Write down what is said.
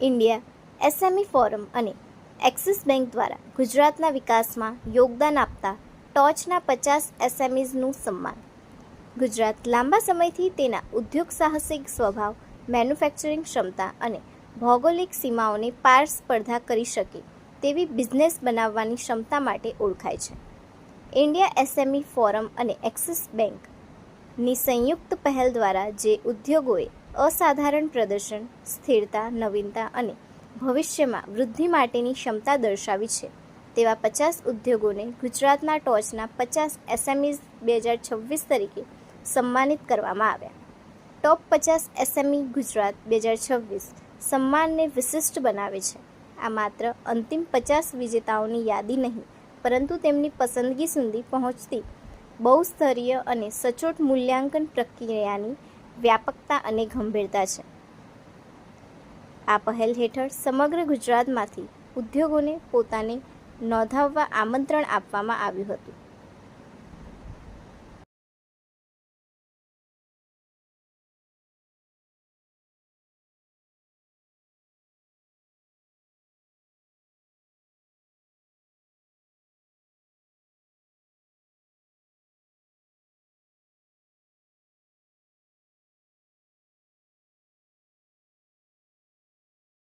India SME forum અને axis bank દ્વારા ગુજરાતના વિકાસમાં યોગદાન આપતા ટોચના 50 એસએમઈઝનું સન્માન. ગુજરાત લાંબા સમયથી તેના ઉદ્યોગ સાહસિક સ્વભાવ, મેન્યુફેક્ચરિંગ ક્ષમતા અને ભૌગોલિક સીમાઓને પાર સ્પર્ધા કરી શકે તેવી બિઝનેસ બનાવવાની ક્ષમતા માટે ઓળખાય છે. ઇન્ડિયા એસએમઈ ફોરમ અને એક્સિસ બેંકની સંયુક્ત પહેલ દ્વારા જે ઉદ્યોગોએ અસાધારણ પ્રદર્શન, સ્થિરતા, નવીનતા અને ભવિષ્યમાં વૃદ્ધિ માટેની ક્ષમતા દર્શાવી છે તેવા 50 ઉદ્યોગોને ગુજરાતના ટોચના 50 એસએમઈઝ 2026 તરીકે સન્માનિત કરવામાં આવ્યા. ટોપ 50 એસએમઈ ગુજરાત 2026 સન્માનને વિશિષ્ટ બનાવે છે. આ માત્ર અંતિમ 50 વિજેતાઓની યાદી નહીં, પરંતુ તેમની પસંદગી સુધી પહોંચતી બહુસ્તરીય અને સચોટ મૂલ્યાંકન પ્રક્રિયાની વ્યાપકતા અને ગંભીરતા છે. આ પહેલ હેઠળ સમગ્ર ગુજરાતમાંથી ઉદ્યોગોને પોતાને નોંધાવવા આમંત્રણ આપવામાં આવ્યું હતું.